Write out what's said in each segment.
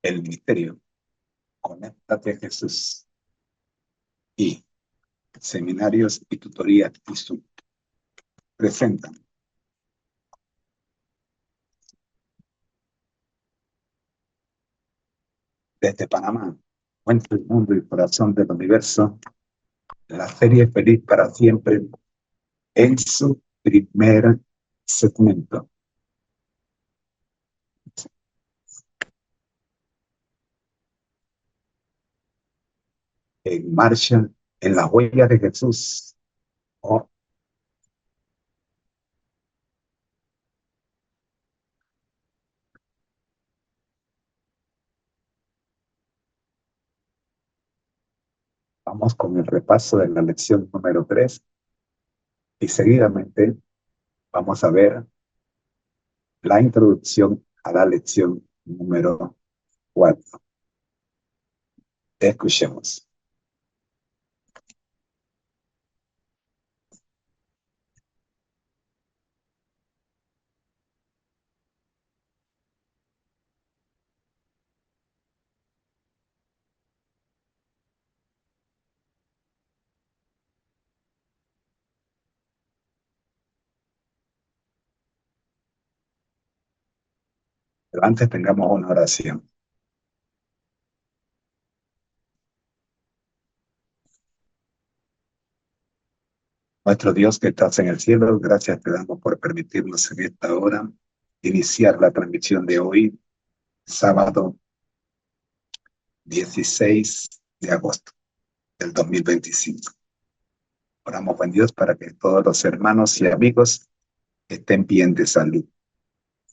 El ministerio Conéctate Jesús y Seminarios y Tutorías ISU presentan desde Panamá, Fuente del Mundo y Corazón del Universo, la serie Feliz para Siempre en su primer segmento. En marcha, en la huella de Jesús. Oh, vamos con el repaso de la lección número 3 y seguidamente vamos a ver la introducción a la lección número 4. Escuchemos. Pero antes tengamos una oración. Nuestro Dios que estás en el cielo, gracias te damos por permitirnos en esta hora iniciar la transmisión de hoy, sábado 16 de agosto del 2025. Oramos, buen Dios, para que todos los hermanos y amigos estén bien de salud.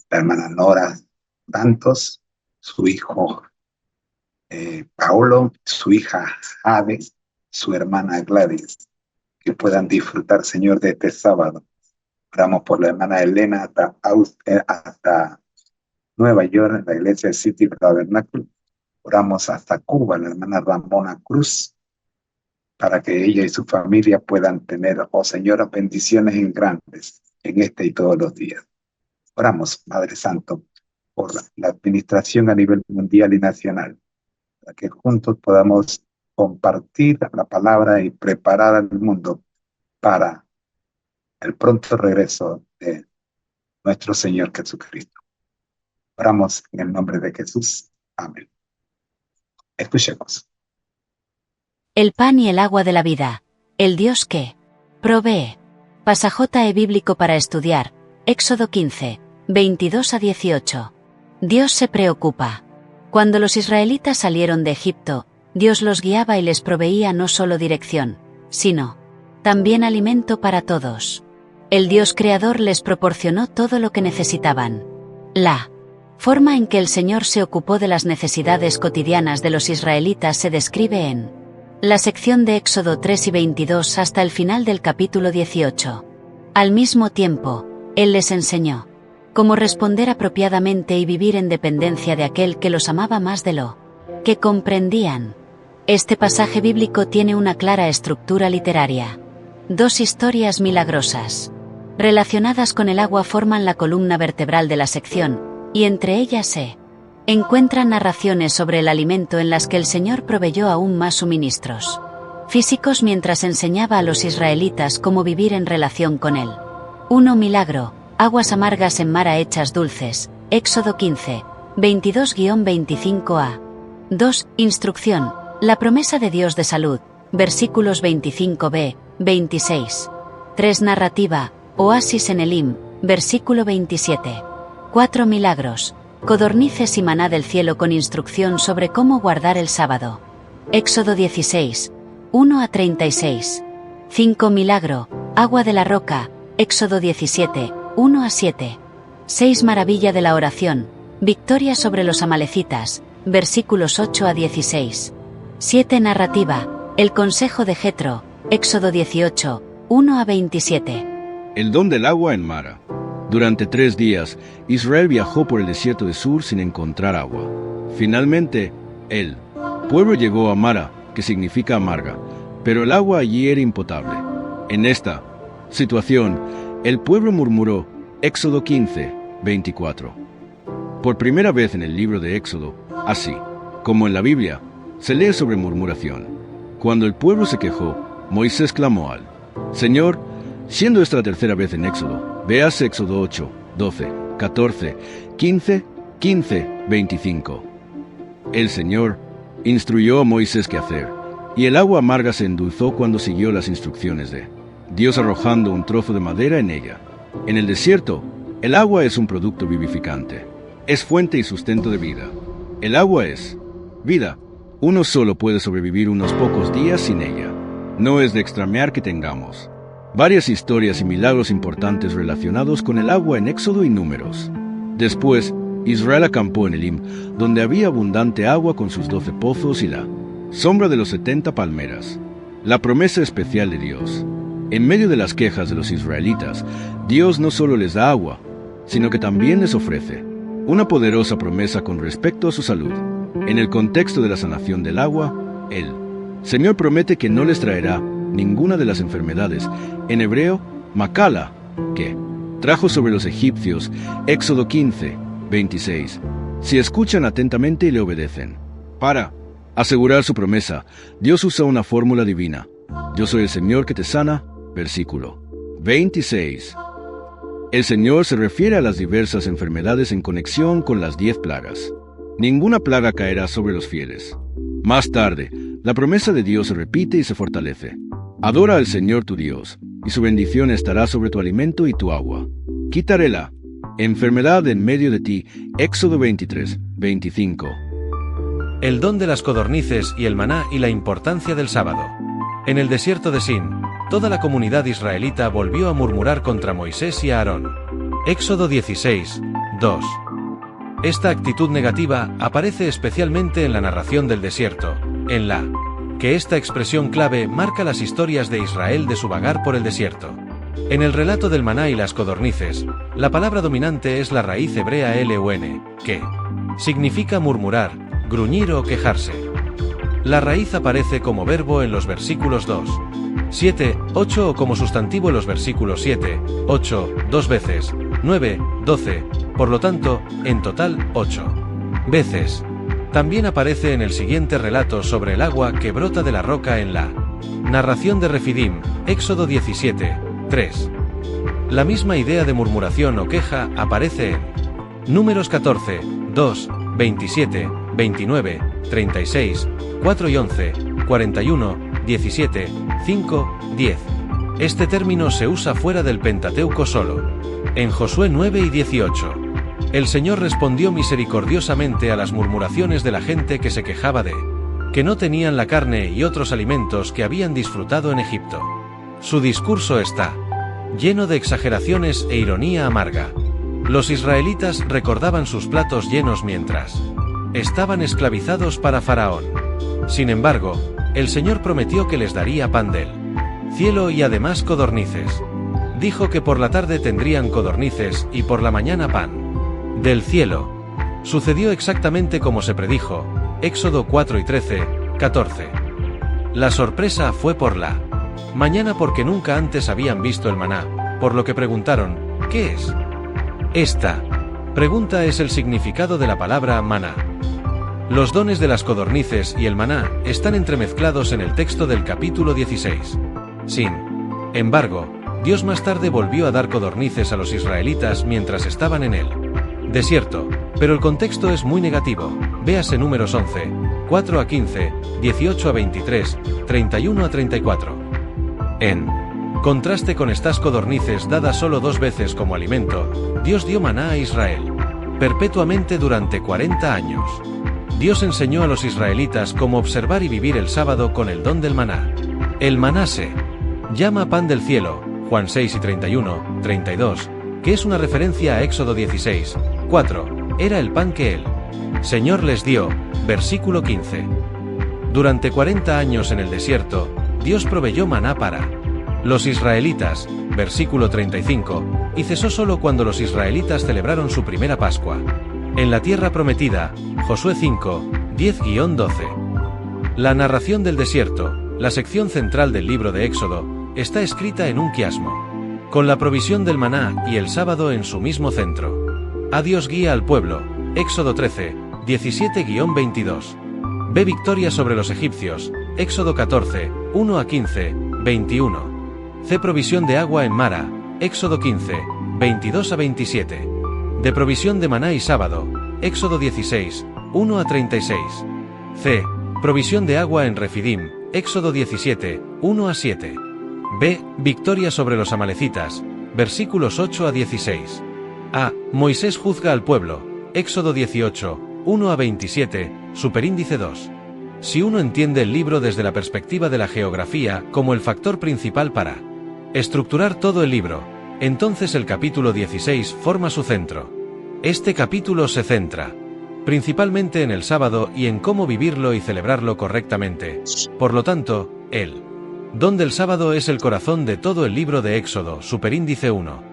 La hermana Nora Santos, su hijo Paolo, su hija Jade, su hermana Gladys, que puedan disfrutar, Señor, de este sábado. Oramos por la hermana Elena hasta Nueva York, en la iglesia de City Tabernacle. Oramos hasta Cuba, la hermana Ramona Cruz, para que ella y su familia puedan tener, oh Señora, bendiciones en grandes en este y todos los días. Oramos, Padre Santo, por la administración a nivel mundial y nacional, para que juntos podamos compartir la palabra y preparar al mundo para el pronto regreso de nuestro Señor Jesucristo. Oramos en el nombre de Jesús. Amén. Escuchemos. El pan y el agua de la vida, el Dios que provee. Pasaje bíblico para estudiar, Éxodo 15, 22 a 18. Dios se preocupa. Cuando los israelitas salieron de Egipto, Dios los guiaba y les proveía no solo dirección, sino también alimento para todos. El Dios creador les proporcionó todo lo que necesitaban. La forma en que el Señor se ocupó de las necesidades cotidianas de los israelitas se describe en la sección de Éxodo 3 y 22 hasta el final del capítulo 18. Al mismo tiempo, Él les enseñó cómo responder apropiadamente y vivir en dependencia de aquel que los amaba más de lo que comprendían. Este pasaje bíblico tiene una clara estructura literaria. Dos historias milagrosas relacionadas con el agua forman la columna vertebral de la sección, y entre ellas se encuentran narraciones sobre el alimento en las que el Señor proveyó aún más suministros físicos mientras enseñaba a los israelitas cómo vivir en relación con Él. 1. Milagro, aguas amargas en Mara hechas dulces, Éxodo 15, 22-25a. 2. Instrucción, la promesa de Dios de salud, versículos 25b, 26. 3. Narrativa, oasis en Elim, versículo 27. 4. Milagros, codornices y maná del cielo con instrucción sobre cómo guardar el sábado. Éxodo 16, 1 a 36. 5. Milagro, agua de la roca, Éxodo 17, 1 a 7. 6. Maravilla de la oración, victoria sobre los amalecitas, versículos 8 a 16. 7. Narrativa, el consejo de Jetro, Éxodo 18, 1 a 27. El don del agua en Mara. Durante 3 días, Israel viajó por el desierto de Sur sin encontrar agua. Finalmente, el pueblo llegó a Mara, que significa amarga, pero el agua allí era impotable. En esta situación, el pueblo murmuró, Éxodo 15, 24. Por primera vez en el libro de Éxodo, Así, como en la Biblia, se lee sobre murmuración. Cuando el pueblo se quejó, Moisés clamó al Señor, siendo esta la tercera vez en Éxodo. Veas Éxodo 8, 12, 14, 15, 25. El Señor instruyó a Moisés qué hacer, y el agua amarga se endulzó cuando siguió las instrucciones de Dios arrojando un trozo de madera en ella. En el desierto, el agua es un producto vivificante. Es fuente y sustento de vida. El agua es vida. Uno solo puede sobrevivir unos pocos días sin ella. No es de extrañar que tengamos varias historias y milagros importantes relacionados con el agua en Éxodo y Números. Después, Israel acampó en Elim, donde había abundante agua con sus 12 pozos y la sombra de los 70 palmeras. La promesa especial de Dios. En medio de las quejas de los israelitas, Dios no solo les da agua, sino que también les ofrece una poderosa promesa con respecto a su salud. En el contexto de la sanación del agua, el Señor promete que no les traerá ninguna de las enfermedades, en hebreo, Macala, que trajo sobre los egipcios, Éxodo 15, 26, si escuchan atentamente y le obedecen. Para asegurar su promesa, Dios usa una fórmula divina. Yo soy el Señor que te sana, versículo 26. El Señor se refiere a las diversas enfermedades en conexión con las 10 plagas. Ninguna plaga caerá sobre los fieles. Más tarde, la promesa de Dios se repite y se fortalece. Adora al Señor tu Dios, y su bendición estará sobre tu alimento y tu agua. Quitaré la enfermedad en medio de ti. Éxodo 23, 25. El don de las codornices y el maná y la importancia del sábado. En el desierto de Sin, toda la comunidad israelita volvió a murmurar contra Moisés y Aarón. Éxodo 16, 2. Esta actitud negativa aparece especialmente en la narración del desierto, en la que esta expresión clave marca las historias de Israel de su vagar por el desierto. En el relato del maná y las codornices, la palabra dominante es la raíz hebrea LUN, que significa murmurar, gruñir o quejarse. La raíz aparece como verbo en los versículos 2, 7, 8 o como sustantivo en los versículos 7, 8, 2 veces, 9, 12, por lo tanto, en total, 8 veces. También aparece en el siguiente relato sobre el agua que brota de la roca en la narración de Refidim, Éxodo 17, 3. La misma idea de murmuración o queja aparece en Números 14, 2, 27, 29, 36, 4 y 11, 41, 17, 5, 10. Este término se usa fuera del Pentateuco solo. En Josué 9 y 18. El Señor respondió misericordiosamente a las murmuraciones de la gente que se quejaba de que no tenían la carne y otros alimentos que habían disfrutado en Egipto. Su discurso está lleno de exageraciones e ironía amarga. Los israelitas recordaban sus platos llenos mientras estaban esclavizados para Faraón. Sin embargo, el Señor prometió que les daría pan del cielo y además codornices. Dijo que por la tarde tendrían codornices y por la mañana pan del cielo. Sucedió exactamente como se predijo, Éxodo 4 y 13, 14. La sorpresa fue por la mañana porque nunca antes habían visto el maná, por lo que preguntaron, ¿qué es? Esta pregunta es el significado de la palabra maná. Los dones de las codornices y el maná están entremezclados en el texto del capítulo 16. Sin embargo, Dios más tarde volvió a dar codornices a los israelitas mientras estaban en el desierto, pero el contexto es muy negativo. Véase Números 11, 4 a 15, 18 a 23, 31 a 34. En contraste con estas codornices dadas solo 2 veces como alimento, Dios dio maná a Israel perpetuamente durante 40 años. Dios enseñó a los israelitas cómo observar y vivir el sábado con el don del maná. El maná se llama pan del cielo, Juan 6 y 31, 32, que es una referencia a Éxodo 16, 4, era el pan que el Señor les dio, versículo 15. Durante 40 años en el desierto, Dios proveyó maná para los israelitas, versículo 35, y cesó solo cuando los israelitas celebraron su primera Pascua. En la tierra prometida, Josué 5, 10-12. La narración del desierto, la sección central del libro de Éxodo, está escrita en un quiasmo, con la provisión del maná y el sábado en su mismo centro. A Dios guía al pueblo, Éxodo 13, 17-22. B. Victoria sobre los egipcios, Éxodo 14, 1-15, 21. C. Provisión de agua en Mara, Éxodo 15, 22-27. D. Provisión de maná y sábado, Éxodo 16, 1-36. C. Provisión de agua en Refidim, Éxodo 17, 1-7. B. Victoria sobre los amalecitas, versículos 8-16. A. Moisés juzga al pueblo, Éxodo 18, 1-27, superíndice 2. Si uno entiende el libro desde la perspectiva de la geografía como el factor principal para estructurar todo el libro, entonces el capítulo 16 forma su centro. Este capítulo se centra principalmente en el sábado y en cómo vivirlo y celebrarlo correctamente. Por lo tanto, el don del sábado es el corazón de todo el libro de Éxodo, superíndice 1.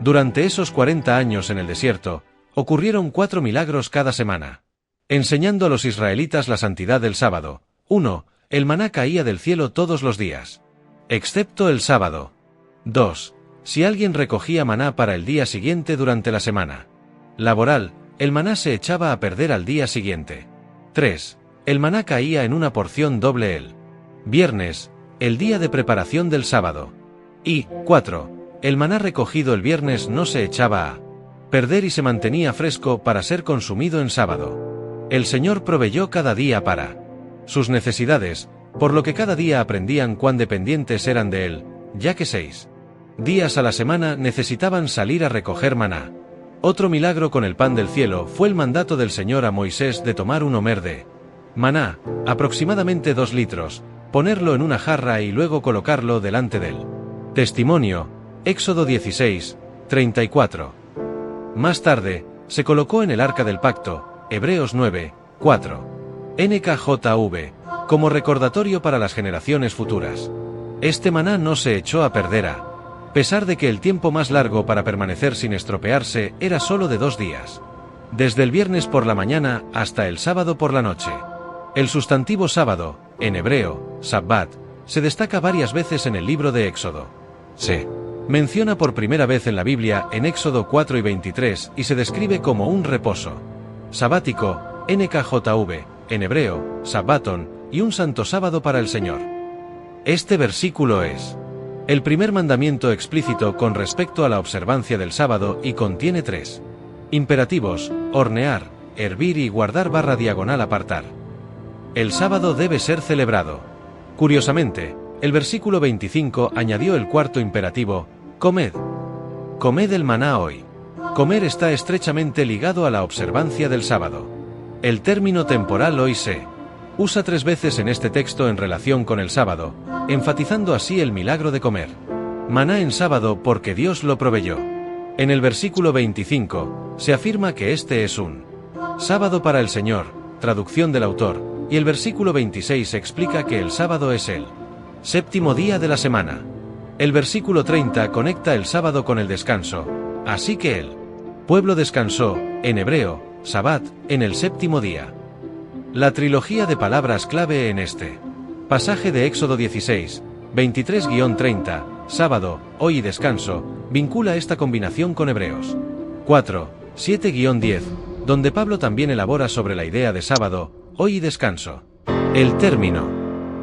Durante esos 40 años en el desierto, ocurrieron 4 milagros cada semana, enseñando a los israelitas la santidad del sábado. 1. El maná caía del cielo todos los días, excepto el sábado. 2. Si alguien recogía maná para el día siguiente durante la semana laboral, el maná se echaba a perder al día siguiente. 3. El maná caía en una porción doble el viernes, el día de preparación del sábado. Y 4. El maná recogido el viernes no se echaba a perder y se mantenía fresco para ser consumido en sábado. El Señor proveyó cada día para sus necesidades, por lo que cada día aprendían cuán dependientes eran de Él, ya que 6 días a la semana necesitaban salir a recoger maná. Otro milagro con el pan del cielo fue el mandato del Señor a Moisés de tomar un homer de maná, aproximadamente 2 litros, ponerlo en una jarra y luego colocarlo delante del testimonio, Éxodo 16, 34. Más tarde, se colocó en el arca del pacto, Hebreos 9, 4. NKJV, como recordatorio para las generaciones futuras. Este maná no se echó a perder a pesar de que el tiempo más largo para permanecer sin estropearse era solo de 2 días. Desde el viernes por la mañana hasta el sábado por la noche. El sustantivo sábado, en hebreo, Sabbat, se destaca varias veces en el libro de Éxodo. Se menciona por primera vez en la Biblia en Éxodo 4 y 23 y se describe como un reposo sabático, NKJV, en hebreo, Sabbaton, y un santo sábado para el Señor. Este versículo es el primer mandamiento explícito con respecto a la observancia del sábado y contiene 3 imperativos: hornear, hervir y guardar / apartar. El sábado debe ser celebrado. Curiosamente, el versículo 25 añadió el cuarto imperativo: comed. Comed el maná hoy. Comer está estrechamente ligado a la observancia del sábado. El término temporal hoy se usa 3 veces en este texto en relación con el sábado, enfatizando así el milagro de comer maná en sábado porque Dios lo proveyó. En el versículo 25, se afirma que este es un sábado para el Señor, traducción del autor, y el versículo 26 explica que el sábado es el 7º día de la semana. El versículo 30 conecta el sábado con el descanso, así que el pueblo descansó, en hebreo, Sabbat, en el 7º día. La trilogía de palabras clave en este pasaje de Éxodo 16, 23-30, sábado, hoy y descanso, vincula esta combinación con Hebreos 4, 7-10, donde Pablo también elabora sobre la idea de sábado, hoy y descanso. El término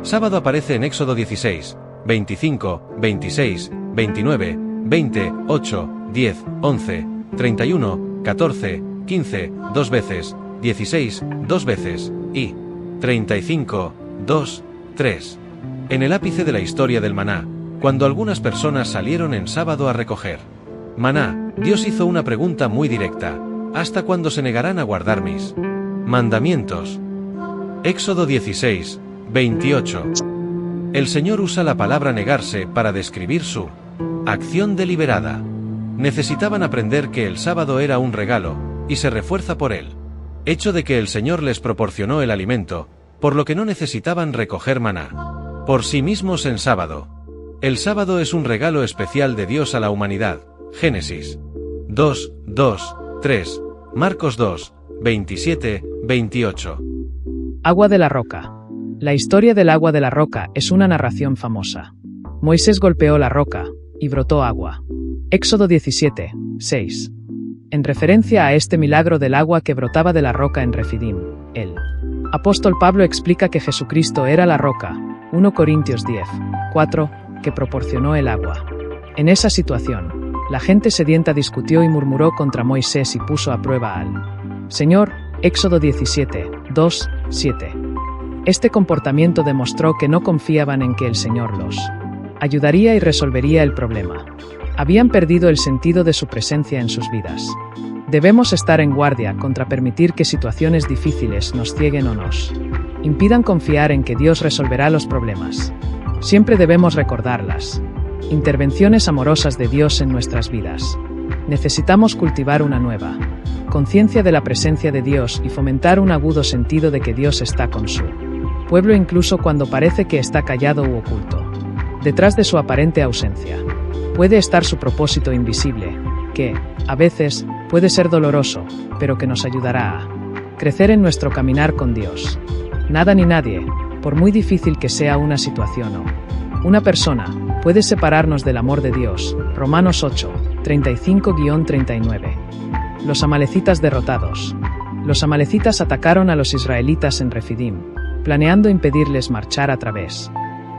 sábado aparece en Éxodo 16, 25, 26, 29, 20, 8, 10, 11, 31, 14, 15, 2 veces, 16, 2 veces, y 35, 2, 3. En el ápice de la historia del maná, cuando algunas personas salieron en sábado a recoger maná, Dios hizo una pregunta muy directa: ¿hasta cuándo se negarán a guardar mis mandamientos? Éxodo 16, 28. El Señor usa la palabra negarse para describir su acción deliberada. Necesitaban aprender que el sábado era un regalo, y se refuerza por el hecho de que el Señor les proporcionó el alimento, por lo que no necesitaban recoger maná por sí mismos en sábado. El sábado es un regalo especial de Dios a la humanidad. Génesis 2, 2, 3, Marcos 2, 27, 28. Agua de la roca. La historia del agua de la roca es una narración famosa. Moisés golpeó la roca, y brotó agua. Éxodo 17, 6. en referencia a este milagro del agua que brotaba de la roca en Refidim. El apóstol Pablo explica que Jesucristo era la roca, 1 Corintios 10, 4, que proporcionó el agua. En esa situación, la gente sedienta discutió y murmuró contra Moisés y puso a prueba al Señor, Éxodo 17, 2, 7. Este comportamiento demostró que no confiaban en que el Señor los ayudaría y resolvería el problema. Habían perdido el sentido de su presencia en sus vidas. Debemos estar en guardia contra permitir que situaciones difíciles nos cieguen o nos impidan confiar en que Dios resolverá los problemas. Siempre debemos recordarlas intervenciones amorosas de Dios en nuestras vidas. Necesitamos cultivar una nueva conciencia de la presencia de Dios y fomentar un agudo sentido de que Dios está con su pueblo incluso cuando parece que está callado u oculto. Detrás de su aparente ausencia, puede estar su propósito invisible, que, a veces, puede ser doloroso, pero que nos ayudará a crecer en nuestro caminar con Dios. Nada ni nadie, por muy difícil que sea una situación o una persona, puede separarnos del amor de Dios. Romanos 8, 35-39. Los amalecitas derrotados. Los amalecitas atacaron a los israelitas en Refidim, planeando impedirles marchar a través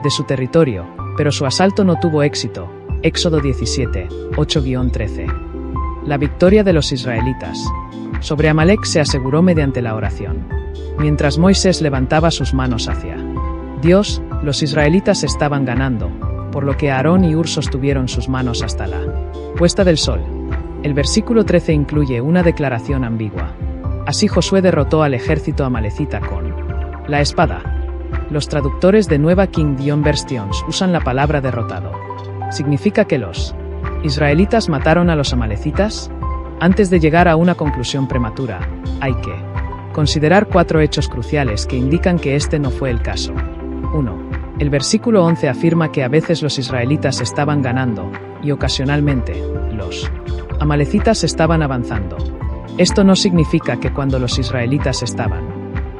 de su territorio, pero su asalto no tuvo éxito. Éxodo 17, 8-13. La victoria de los israelitas sobre Amalek se aseguró mediante la oración. Mientras Moisés levantaba sus manos hacia Dios, los israelitas estaban ganando, por lo que Aarón y Hur sostuvieron sus manos hasta la puesta del sol. El versículo 13 incluye una declaración ambigua. Así Josué derrotó al ejército amalecita con la espada. Los traductores de Nueva King James Versions usan la palabra derrotado. ¿Significa que los israelitas mataron a los amalecitas? Antes de llegar a una conclusión prematura, hay que considerar 4 hechos cruciales que indican que este no fue el caso. 1. El versículo 11 afirma que a veces los israelitas estaban ganando, y ocasionalmente, los amalecitas estaban avanzando. Esto no significa que cuando los israelitas estaban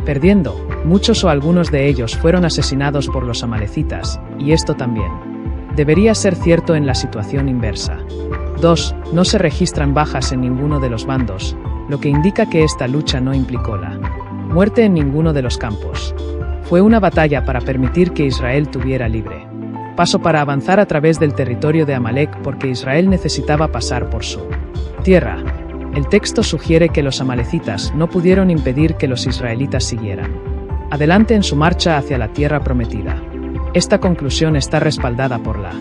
perdiendo, muchos o algunos de ellos fueron asesinados por los amalecitas, y esto también debería ser cierto en la situación inversa. 2. No se registran bajas en ninguno de los bandos, lo que indica que esta lucha no implicó la muerte en ninguno de los campos. Fue una batalla para permitir que Israel tuviera libre paso para avanzar a través del territorio de Amalek porque Israel necesitaba pasar por su tierra. El texto sugiere que los amalecitas no pudieron impedir que los israelitas siguieran adelante en su marcha hacia la tierra prometida. Esta conclusión está respaldada por la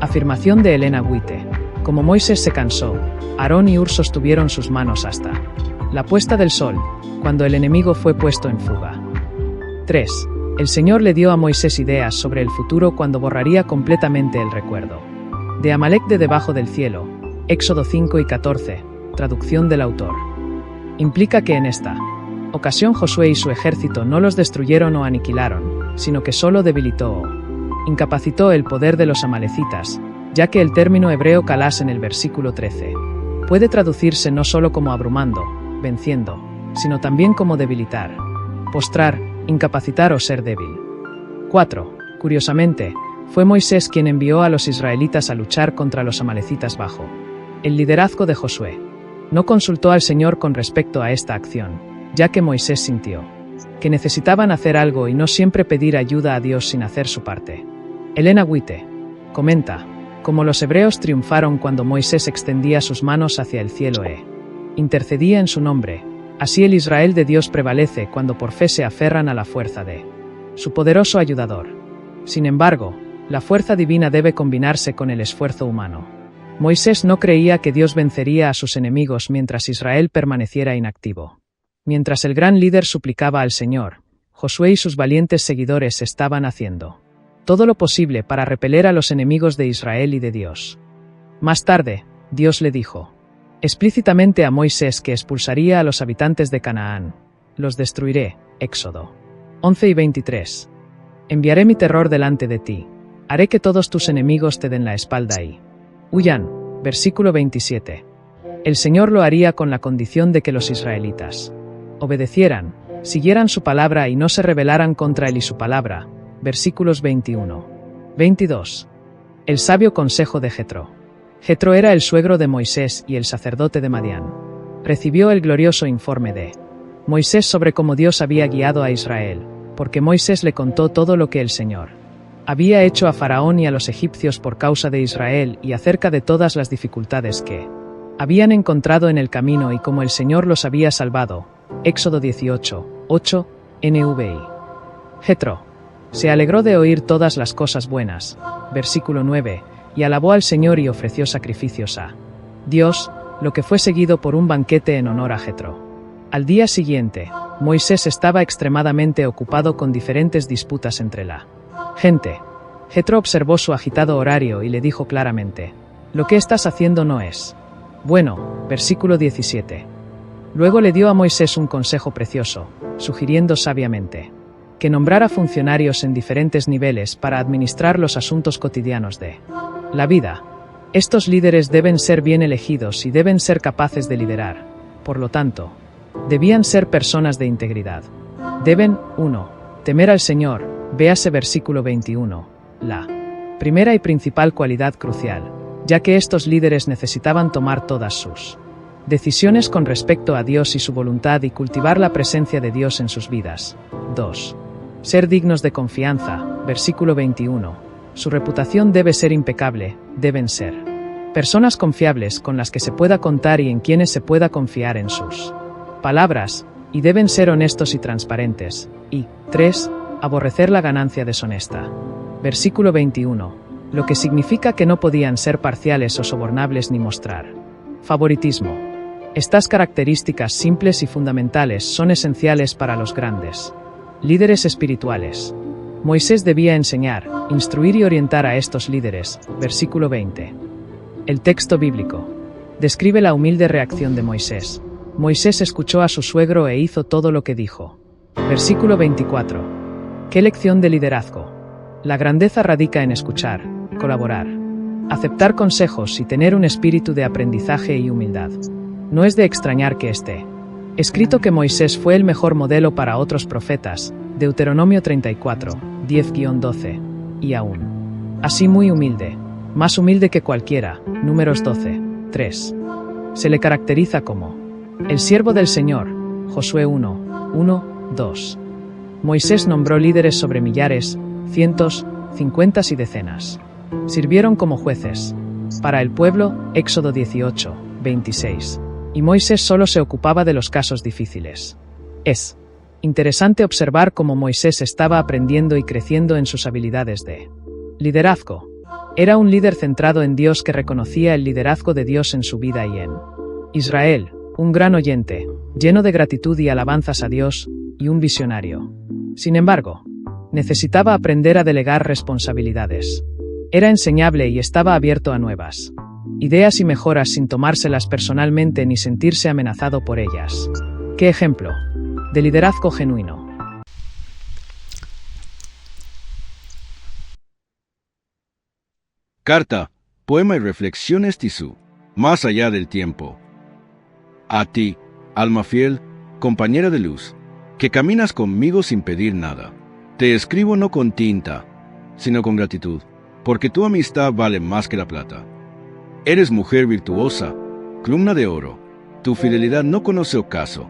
afirmación de Elena White. Como Moisés se cansó, Aarón y Hur sostuvieron sus manos hasta la puesta del sol, cuando el enemigo fue puesto en fuga. 3. El Señor le dio a Moisés ideas sobre el futuro cuando borraría completamente el recuerdo de Amalek de debajo del cielo. Éxodo 5 y 14, traducción del autor. Implica que en esta ocasión Josué y su ejército no los destruyeron o aniquilaron, sino que solo debilitó o incapacitó el poder de los amalecitas, ya que el término hebreo kalás en el versículo 13 puede traducirse no solo como abrumando, venciendo, sino también como debilitar, postrar, incapacitar o ser débil. 4. Curiosamente, fue Moisés quien envió a los israelitas a luchar contra los amalecitas bajo el liderazgo de Josué. No consultó al Señor con respecto a esta acción, ya que Moisés sintió que necesitaban hacer algo y no siempre pedir ayuda a Dios sin hacer su parte. Elena White comenta, como los hebreos triunfaron cuando Moisés extendía sus manos hacia el cielo e intercedía en su nombre, así el Israel de Dios prevalece cuando por fe se aferran a la fuerza de su poderoso ayudador. Sin embargo, la fuerza divina debe combinarse con el esfuerzo humano. Moisés no creía que Dios vencería a sus enemigos mientras Israel permaneciera inactivo. Mientras el gran líder suplicaba al Señor, Josué y sus valientes seguidores estaban haciendo todo lo posible para repeler a los enemigos de Israel y de Dios. Más tarde, Dios le dijo explícitamente a Moisés que expulsaría a los habitantes de Canaán. Los destruiré. Éxodo 11 y 23. Enviaré mi terror delante de ti. Haré que todos tus enemigos te den la espalda y huyan. Versículo 27. El Señor lo haría con la condición de que los israelitas obedecieran, siguieran su palabra y no se rebelaran contra él y su palabra. Versículos 21. 22. El sabio consejo de Jetro. Jetro era el suegro de Moisés y el sacerdote de Madián. recibió el glorioso informe de Moisés sobre cómo Dios había guiado a Israel, porque Moisés le contó todo lo que el Señor había hecho a Faraón y a los egipcios por causa de Israel y acerca de todas las dificultades que habían encontrado en el camino y cómo el Señor los había salvado. Éxodo 18, 8, NVI. Jetro se alegró de oír todas las cosas buenas. Versículo 9, y alabó al Señor y ofreció sacrificios a Dios, lo que fue seguido por un banquete en honor a Jetro. Al día siguiente, Moisés estaba extremadamente ocupado con diferentes disputas entre la gente. Jetro observó su agitado horario y le dijo claramente: lo que estás haciendo no es bueno. Versículo 17. Luego le dio a Moisés un consejo precioso, sugiriendo sabiamente que nombrara funcionarios en diferentes niveles para administrar los asuntos cotidianos de la vida. Estos líderes deben ser bien elegidos y deben ser capaces de liderar. Por lo tanto, debían ser personas de integridad. Deben, 1. Temer al Señor, véase versículo 21, la primera y principal cualidad crucial, ya que estos líderes necesitaban tomar todas sus decisiones con respecto a Dios y su voluntad y cultivar la presencia de Dios en sus vidas. 2. Ser dignos de confianza, versículo 21. Su reputación debe ser impecable, deben ser personas confiables con las que se pueda contar y en quienes se pueda confiar en sus palabras, y deben ser honestos y transparentes. Y 3. Aborrecer la ganancia deshonesta. Versículo 21. Lo que significa que no podían ser parciales o sobornables ni mostrar favoritismo. Estas características simples y fundamentales son esenciales para los grandes líderes espirituales. Moisés debía enseñar, instruir y orientar a estos líderes. Versículo 20. El texto bíblico describe la humilde reacción de Moisés. Moisés escuchó a su suegro e hizo todo lo que dijo. Versículo 24. ¿Qué lección de liderazgo? La grandeza radica en escuchar, colaborar, aceptar consejos y tener un espíritu de aprendizaje y humildad. No es de extrañar que esté escrito que Moisés fue el mejor modelo para otros profetas, Deuteronomio 34, 10-12, y aún así muy humilde, más humilde que cualquiera, Números 12, 3. Se le caracteriza como el siervo del Señor, Josué 1, 1, 2. Moisés nombró líderes sobre millares, cientos, cincuentas y decenas. Sirvieron como jueces para el pueblo, Éxodo 18, 26. Y Moisés solo se ocupaba de los casos difíciles. Es interesante observar cómo Moisés estaba aprendiendo y creciendo en sus habilidades de liderazgo. Era un líder centrado en Dios que reconocía el liderazgo de Dios en su vida y en Israel, un gran oyente, lleno de gratitud y alabanzas a Dios, y un visionario. Sin embargo, necesitaba aprender a delegar responsabilidades. Era enseñable y estaba abierto a nuevas ideas y mejoras sin tomárselas personalmente ni sentirse amenazado por ellas. ¿Qué ejemplo de liderazgo genuino? Carta, poema y reflexiones Tisú, más allá del tiempo. A ti, alma fiel, compañera de luz, que caminas conmigo sin pedir nada. Te escribo no con tinta, sino con gratitud, porque tu amistad vale más que la plata. Eres mujer virtuosa, columna de oro. Tu fidelidad no conoce ocaso,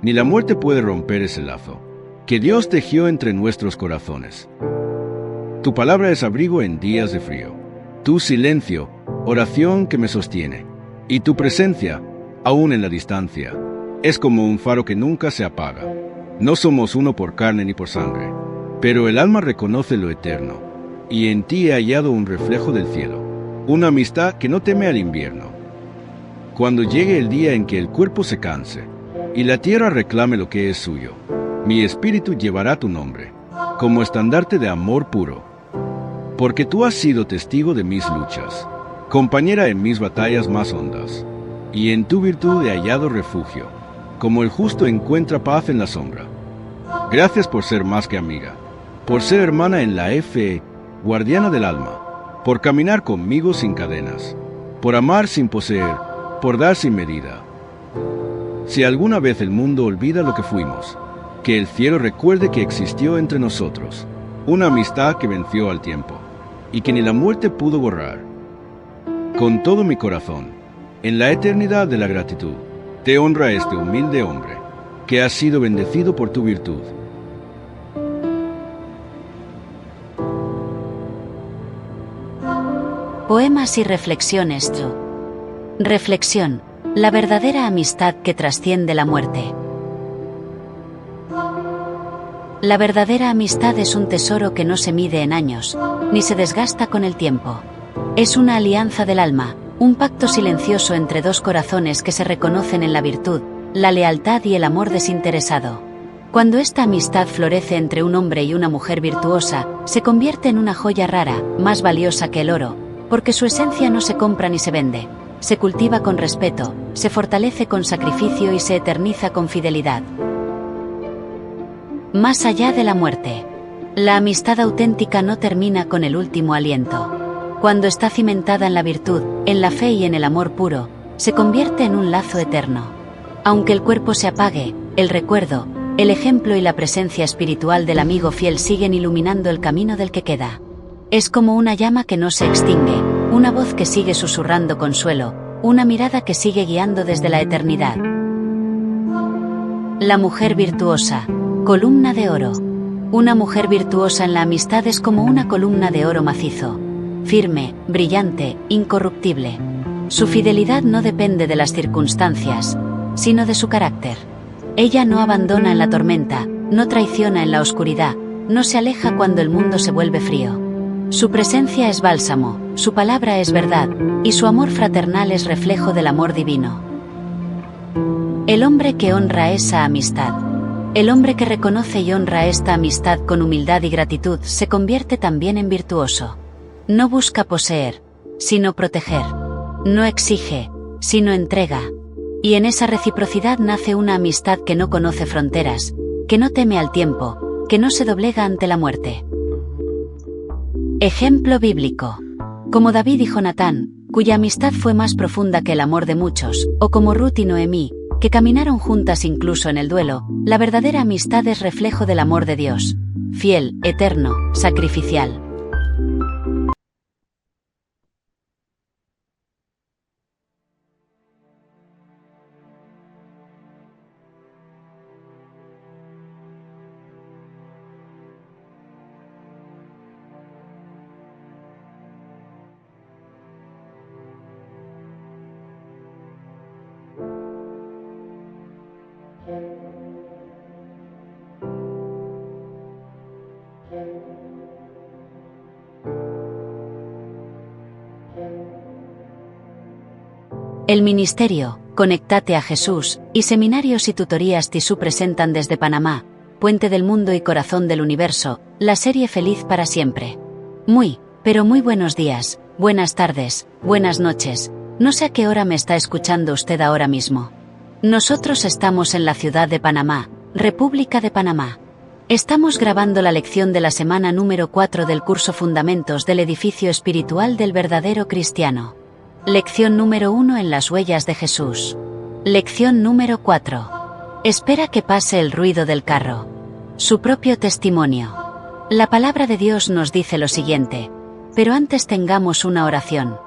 ni la muerte puede romper ese lazo que Dios tejió entre nuestros corazones. Tu palabra es abrigo en días de frío, tu silencio, oración que me sostiene, y tu presencia, aún en la distancia, es como un faro que nunca se apaga. No somos uno por carne ni por sangre, pero el alma reconoce lo eterno, y en ti he hallado un reflejo del cielo. Una amistad que no teme al invierno. Cuando llegue el día en que el cuerpo se canse y la tierra reclame lo que es suyo, mi espíritu llevará tu nombre, como estandarte de amor puro. Porque tú has sido testigo de mis luchas, compañera en mis batallas más hondas, y en tu virtud he hallado refugio, como el justo encuentra paz en la sombra. Gracias por ser más que amiga, por ser hermana en la fe, guardiana del alma, por caminar conmigo sin cadenas, por amar sin poseer, por dar sin medida. Si alguna vez el mundo olvida lo que fuimos, que el cielo recuerde que existió entre nosotros una amistad que venció al tiempo, y que ni la muerte pudo borrar. Con todo mi corazón, en la eternidad de la gratitud, Te honra este humilde hombre, que ha sido bendecido por tu virtud. Poemas y reflexiones. Reflexión. La verdadera amistad que trasciende la muerte. La verdadera amistad es un tesoro que no se mide en años, ni se desgasta con el tiempo. Es una alianza del alma, un pacto silencioso entre dos corazones que se reconocen en la virtud, la lealtad y el amor desinteresado. Cuando esta amistad florece entre un hombre y una mujer virtuosa, se convierte en una joya rara, más valiosa que el oro, porque su esencia no se compra ni se vende. Se cultiva con respeto, se fortalece con sacrificio y se eterniza con fidelidad. Más allá de la muerte. La amistad auténtica no termina con el último aliento. Cuando está cimentada en la virtud, en la fe y en el amor puro, se convierte en un lazo eterno. Aunque el cuerpo se apague, el recuerdo, el ejemplo y la presencia espiritual del amigo fiel siguen iluminando el camino del que queda. Es como una llama que no se extingue, una voz que sigue susurrando consuelo, una mirada que sigue guiando desde la eternidad. La mujer virtuosa, columna de oro. Una mujer virtuosa en la amistad es como una columna de oro macizo, firme, brillante, incorruptible. Su fidelidad no depende de las circunstancias, sino de su carácter. Ella no abandona en la tormenta, no traiciona en la oscuridad, no se aleja cuando el mundo se vuelve frío. Su presencia es bálsamo, su palabra es verdad, y su amor fraternal es reflejo del amor divino. El hombre que honra esa amistad. El hombre que reconoce y honra esta amistad con humildad y gratitud se convierte también en virtuoso. No busca poseer, sino proteger. No exige, sino entrega. Y en esa reciprocidad nace una amistad que no conoce fronteras, que no teme al tiempo, que no se doblega ante la muerte. Ejemplo bíblico. Como David y Jonatán, cuya amistad fue más profunda que el amor de muchos, o como Ruth y Noemí, que caminaron juntas incluso en el duelo, la verdadera amistad es reflejo del amor de Dios, fiel, eterno, sacrificial. El ministerio, Conectate a Jesús, y seminarios y tutorías TISU presentan desde Panamá, Puente del Mundo y Corazón del Universo, la serie Feliz para Siempre. Pero muy buenos días, buenas tardes, buenas noches, no sé a qué hora me está escuchando usted ahora mismo. Nosotros estamos en la ciudad de Panamá, República de Panamá. Estamos grabando la lección de la semana número 4 del curso Fundamentos del Edificio Espiritual del Verdadero Cristiano. Lección número 1 en las huellas de Jesús. Lección número 4. Espera que pase el ruido del carro. Su propio testimonio. La palabra de Dios nos dice lo siguiente, pero antes tengamos una oración.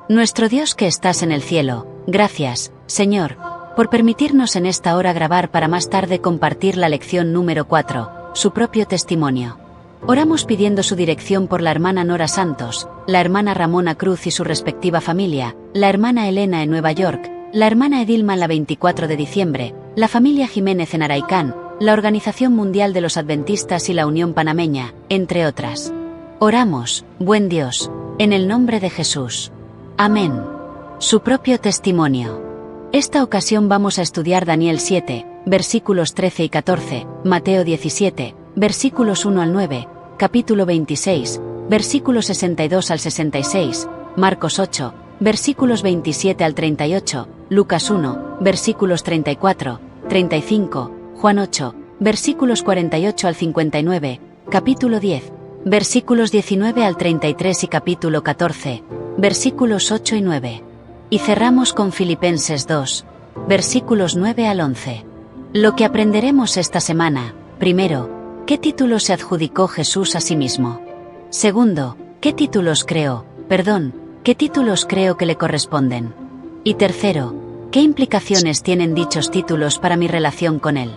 Nuestro Dios que estás en el cielo, gracias, Señor, por permitirnos en esta hora grabar para más tarde compartir la lección número 4, su propio testimonio. Oramos pidiendo su dirección por la hermana Nora Santos, la hermana Ramona Cruz y su respectiva familia, la hermana Elena en Nueva York, la hermana Edilma la 24 de diciembre, la familia Jiménez en Araicán, la Organización Mundial de los Adventistas y la Unión Panameña, entre otras. Oramos, buen Dios, en el nombre de Jesús. Amén. Su propio testimonio. Esta ocasión vamos a estudiar Daniel 7, versículos 13 y 14, Mateo 17, versículos 1 al 9, capítulo 26, versículos 62 al 66, Marcos 8, versículos 27 al 38, Lucas 1, versículos 34, 35, Juan 8, versículos 48 al 59, capítulo 10, versículos 19 al 33 y capítulo 14, versículos 8 y 9. Y cerramos con Filipenses 2, versículos 9 al 11. Lo que aprenderemos esta semana, primero, ¿qué títulos se adjudicó Jesús a sí mismo? Segundo, ¿qué títulos creo que le corresponden? Y tercero, ¿Qué implicaciones tienen dichos títulos para mi relación con Él?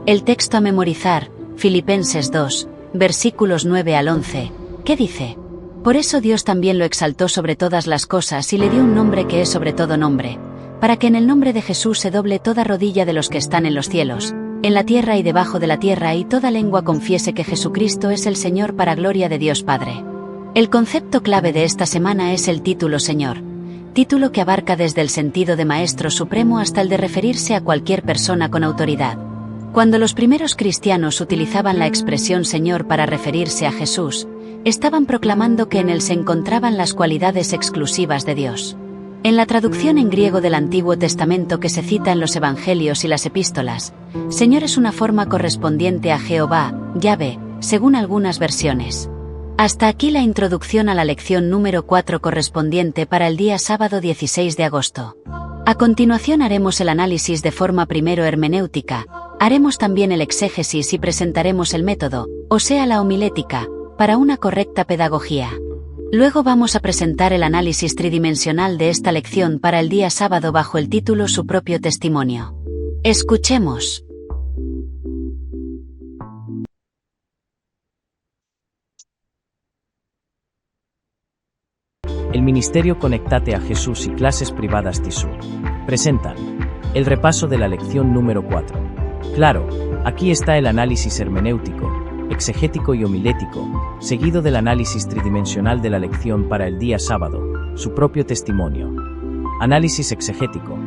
El texto a memorizar, Filipenses 2, versículos 9 al 11, ¿qué dice? Por eso Dios también lo exaltó sobre todas las cosas y le dio un nombre que es sobre todo nombre, para que en el nombre de Jesús se doble toda rodilla de los que están en los cielos, en la tierra y debajo de la tierra, y toda lengua confiese que Jesucristo es el Señor, para gloria de Dios Padre. El concepto clave de esta semana es el título Señor, título que abarca desde el sentido de Maestro Supremo hasta el de referirse a cualquier persona con autoridad. Cuando los primeros cristianos utilizaban la expresión Señor para referirse a Jesús, estaban proclamando que en él se encontraban las cualidades exclusivas de Dios. En la traducción en griego del Antiguo Testamento que se cita en los Evangelios y las Epístolas, Señor es una forma correspondiente a Jehová, Yahvé, según algunas versiones. Hasta aquí la introducción a la lección número 4 correspondiente para el día sábado 16 de agosto. A continuación haremos el análisis de forma primero hermenéutica, haremos también el exégesis y presentaremos el método, o sea la homilética, para una correcta pedagogía. Luego vamos a presentar el análisis tridimensional de esta lección para el día sábado bajo el título Su propio testimonio. Escuchemos. El Ministerio Conectate a Jesús y Clases Privadas TISU presentan el repaso de la lección número 4. Claro, aquí está el análisis hermenéutico, exegético y homilético, seguido del análisis tridimensional de la lección para el día sábado, su propio testimonio. Análisis exegético.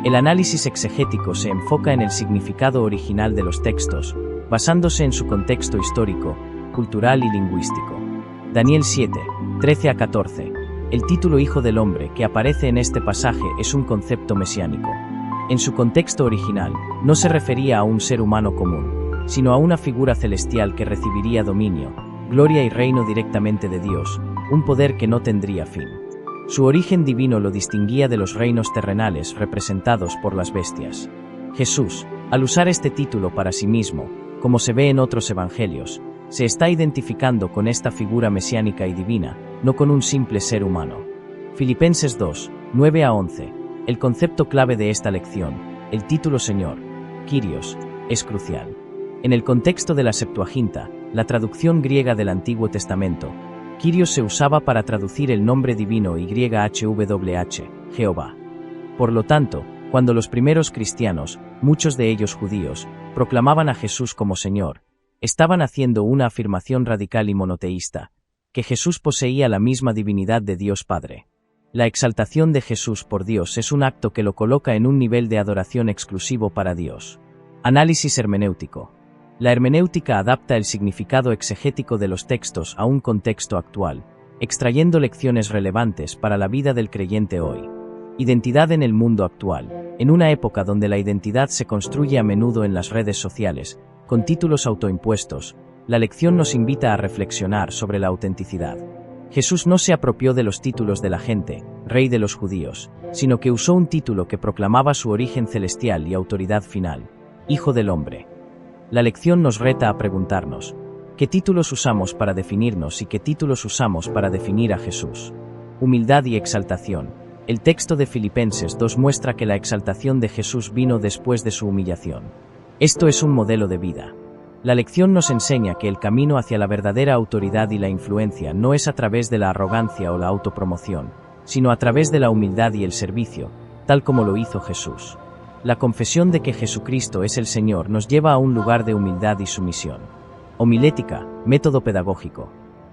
El análisis exegético se enfoca en el significado original de los textos, basándose en su contexto histórico, cultural y lingüístico. Daniel 7, 13 a 14. El título Hijo del Hombre que aparece en este pasaje es un concepto mesiánico. En su contexto original, no se refería a un ser humano común, sino a una figura celestial que recibiría dominio, gloria y reino directamente de Dios, un poder que no tendría fin. Su origen divino lo distinguía de los reinos terrenales representados por las bestias. Jesús, al usar este título para sí mismo, como se ve en otros evangelios, se está identificando con esta figura mesiánica y divina, no con un simple ser humano. Filipenses 2, 9 a 11. El concepto clave de esta lección, el título Señor, Kyrios, es crucial. En el contexto de la Septuaginta, la traducción griega del Antiguo Testamento, Kyrios se usaba para traducir el nombre divino YHWH, Jehová. Por lo tanto, cuando los primeros cristianos, muchos de ellos judíos, proclamaban a Jesús como Señor, estaban haciendo una afirmación radical y monoteísta, que Jesús poseía la misma divinidad de Dios Padre. La exaltación de Jesús por Dios es un acto que lo coloca en un nivel de adoración exclusivo para Dios. Análisis hermenéutico. La hermenéutica adapta el significado exegético de los textos a un contexto actual, extrayendo lecciones relevantes para la vida del creyente hoy. Identidad en el mundo actual. En una época donde la identidad se construye a menudo en las redes sociales, con títulos autoimpuestos, la lección nos invita a reflexionar sobre la autenticidad. Jesús no se apropió de los títulos de la gente, Rey de los judíos, sino que usó un título que proclamaba su origen celestial y autoridad final, Hijo del Hombre. La lección nos reta a preguntarnos, ¿qué títulos usamos para definirnos y qué títulos usamos para definir a Jesús? Humildad y exaltación. El texto de Filipenses 2 muestra que la exaltación de Jesús vino después de su humillación. Esto es un modelo de vida. La lección nos enseña que el camino hacia la verdadera autoridad y la influencia no es a través de la arrogancia o la autopromoción, sino a través de la humildad y el servicio, tal como lo hizo Jesús. La confesión de que Jesucristo es el Señor nos lleva a un lugar de humildad y sumisión. Homilética, método pedagógico.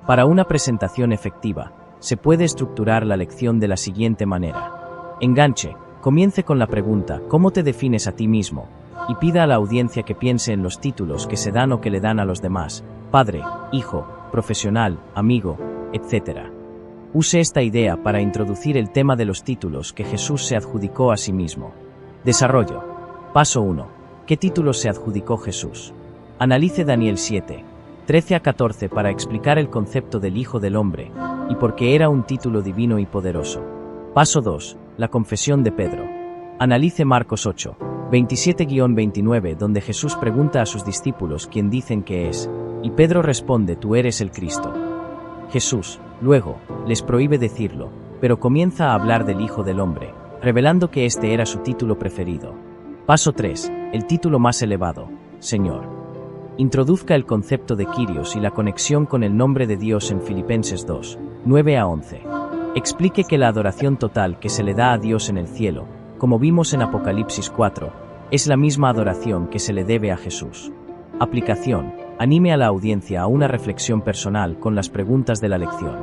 Para una presentación efectiva, se puede estructurar la lección de la siguiente manera. Enganche, comience con la pregunta ¿cómo te defines a ti mismo? Y pida a la audiencia que piense en los títulos que se dan o que le dan a los demás, padre, hijo, profesional, amigo, etc. Use esta idea para introducir el tema de los títulos que Jesús se adjudicó a sí mismo. Desarrollo. Paso 1. ¿Qué títulos se adjudicó Jesús? Analice Daniel 7, 13 a 14 para explicar el concepto del Hijo del Hombre, y por qué era un título divino y poderoso. Paso 2. La confesión de Pedro. Analice Marcos 8, 27-29 donde Jesús pregunta a sus discípulos quién dicen que es, y Pedro responde tú eres el Cristo. Jesús, luego, les prohíbe decirlo, pero comienza a hablar del Hijo del Hombre, revelando que este era su título preferido. Paso 3. El título más elevado, Señor. Introduzca el concepto de Kyrios y la conexión con el nombre de Dios en Filipenses 2, 9 a 11. Explique que la adoración total que se le da a Dios en el cielo, como vimos en Apocalipsis 4, es la misma adoración que se le debe a Jesús. Aplicación. Anime a la audiencia a una reflexión personal con las preguntas de la lección.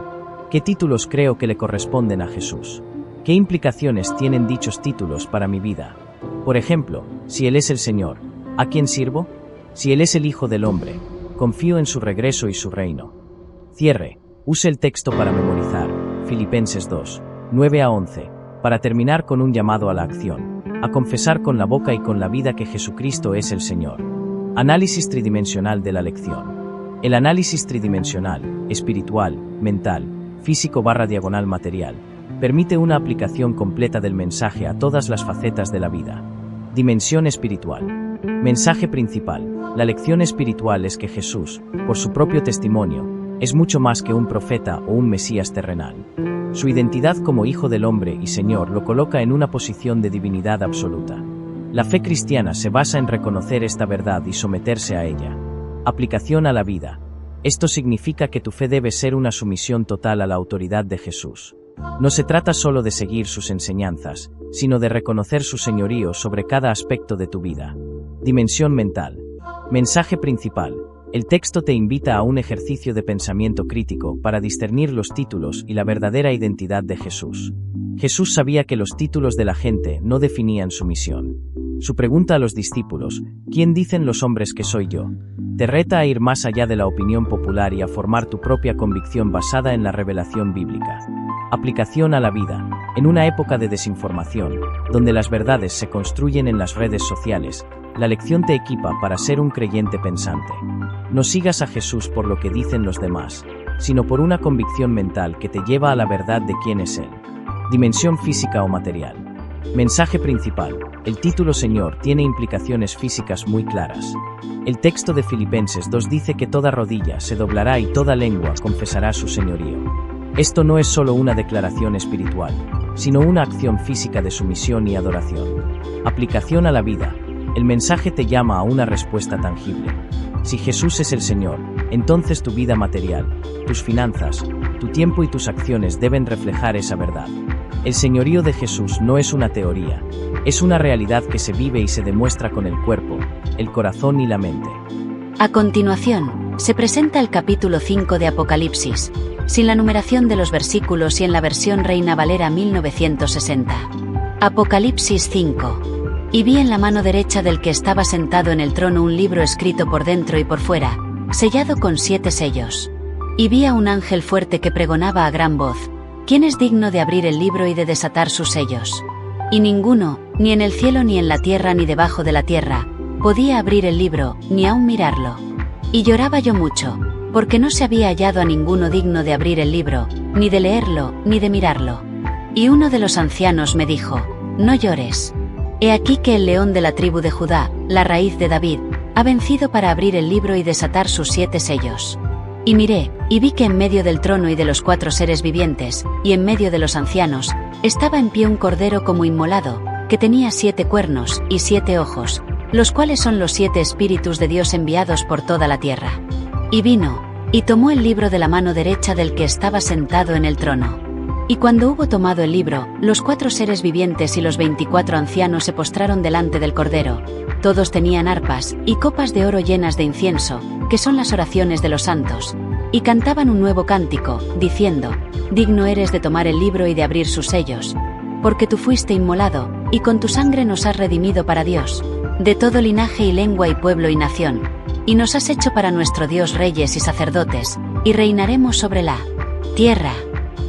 ¿Qué títulos creo que le corresponden a Jesús? ¿Qué implicaciones tienen dichos títulos para mi vida? Por ejemplo, si Él es el Señor, ¿a quién sirvo? Si Él es el Hijo del Hombre, confío en su regreso y su reino. Cierre. Use el texto para memorizar, Filipenses 2, 9 a 11, para terminar con un llamado a la acción, a confesar con la boca y con la vida que Jesucristo es el Señor. Análisis tridimensional de la lección. El análisis tridimensional, espiritual, mental, físico/material, permite una aplicación completa del mensaje a todas las facetas de la vida. Dimensión espiritual. Mensaje principal. La lección espiritual es que Jesús, por su propio testimonio, es mucho más que un profeta o un Mesías terrenal. Su identidad como Hijo del Hombre y Señor lo coloca en una posición de divinidad absoluta. La fe cristiana se basa en reconocer esta verdad y someterse a ella. Aplicación a la vida. Esto significa que tu fe debe ser una sumisión total a la autoridad de Jesús. No se trata solo de seguir sus enseñanzas, sino de reconocer su señorío sobre cada aspecto de tu vida. Dimensión mental. Mensaje principal. El texto te invita a un ejercicio de pensamiento crítico para discernir los títulos y la verdadera identidad de Jesús. Jesús sabía que los títulos de la gente no definían su misión. Su pregunta a los discípulos, ¿quién dicen los hombres que soy yo?, te reta a ir más allá de la opinión popular y a formar tu propia convicción basada en la revelación bíblica. Aplicación a la vida. En una época de desinformación, donde las verdades se construyen en las redes sociales, la lección te equipa para ser un creyente pensante. No sigas a Jesús por lo que dicen los demás, sino por una convicción mental que te lleva a la verdad de quién es Él. Dimensión física o material. Mensaje principal. El título Señor tiene implicaciones físicas muy claras. El texto de Filipenses 2 dice que toda rodilla se doblará y toda lengua confesará su señorío. Esto no es solo una declaración espiritual, sino una acción física de sumisión y adoración. Aplicación a la vida. El mensaje te llama a una respuesta tangible. Si Jesús es el Señor, entonces tu vida material, tus finanzas, tu tiempo y tus acciones deben reflejar esa verdad. El señorío de Jesús no es una teoría, es una realidad que se vive y se demuestra con el cuerpo, el corazón y la mente. A continuación, se presenta el capítulo 5 de Apocalipsis, sin la numeración de los versículos y en la versión Reina Valera 1960. Apocalipsis 5. Y vi en la mano derecha del que estaba sentado en el trono un libro escrito por dentro y por fuera, sellado con 7 sellos. Y vi a un ángel fuerte que pregonaba a gran voz: ¿quién es digno de abrir el libro y de desatar sus sellos? Y ninguno, ni en el cielo ni en la tierra ni debajo de la tierra, podía abrir el libro, ni aun mirarlo. Y lloraba yo mucho, porque no se había hallado a ninguno digno de abrir el libro, ni de leerlo, ni de mirarlo. Y uno de los ancianos me dijo: no llores. He aquí que el león de la tribu de Judá, la raíz de David, ha vencido para abrir el libro y desatar sus 7 sellos. Y miré, y vi que en medio del trono y de los 4 seres vivientes, y en medio de los ancianos, estaba en pie un cordero como inmolado, que tenía 7 cuernos y 7 ojos, los cuales son los 7 espíritus de Dios enviados por toda la tierra. Y vino, y tomó el libro de la mano derecha del que estaba sentado en el trono. Y cuando hubo tomado el libro, los 4 seres vivientes y los 24 ancianos se postraron delante del cordero. Todos tenían arpas y copas de oro llenas de incienso, que son las oraciones de los santos, y cantaban un nuevo cántico, diciendo: digno eres de tomar el libro y de abrir sus sellos, porque tú fuiste inmolado, y con tu sangre nos has redimido para Dios, de todo linaje y lengua y pueblo y nación, y nos has hecho para nuestro Dios reyes y sacerdotes, y reinaremos sobre la tierra.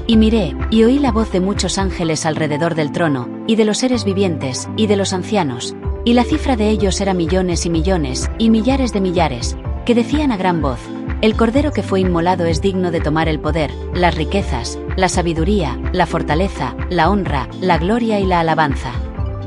Y miré, y oí la voz de muchos ángeles alrededor del trono, y de los seres vivientes, y de los ancianos, y la cifra de ellos era millones y millones, y millares de millares, que decían a gran voz: el cordero que fue inmolado es digno de tomar el poder, las riquezas, la sabiduría, la fortaleza, la honra, la gloria y la alabanza.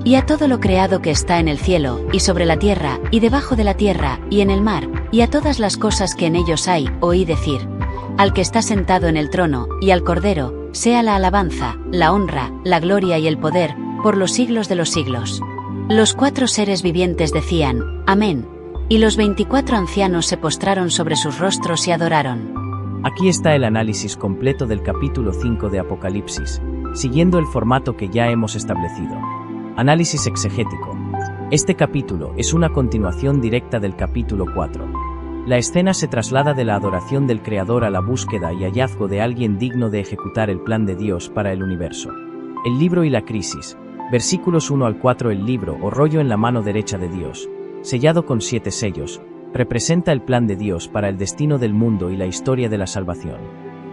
Y a todo lo creado que está en el cielo, y sobre la tierra, y debajo de la tierra, y en el mar, y a todas las cosas que en ellos hay, oí decir: al que está sentado en el trono, y al cordero, sea la alabanza, la honra, la gloria y el poder, por los siglos de los siglos. Los 4 seres vivientes decían, Amén, y los 24 ancianos se postraron sobre sus rostros y adoraron. Aquí está el análisis completo del capítulo 5 de Apocalipsis, siguiendo el formato que ya hemos establecido. Análisis exegético. Este capítulo es una continuación directa del capítulo 4. La escena se traslada de la adoración del Creador a la búsqueda y hallazgo de alguien digno de ejecutar el plan de Dios para el universo. El libro y la crisis. Versículos 1 al 4. El libro o rollo en la mano derecha de Dios, sellado con 7 sellos, representa el plan de Dios para el destino del mundo y la historia de la salvación.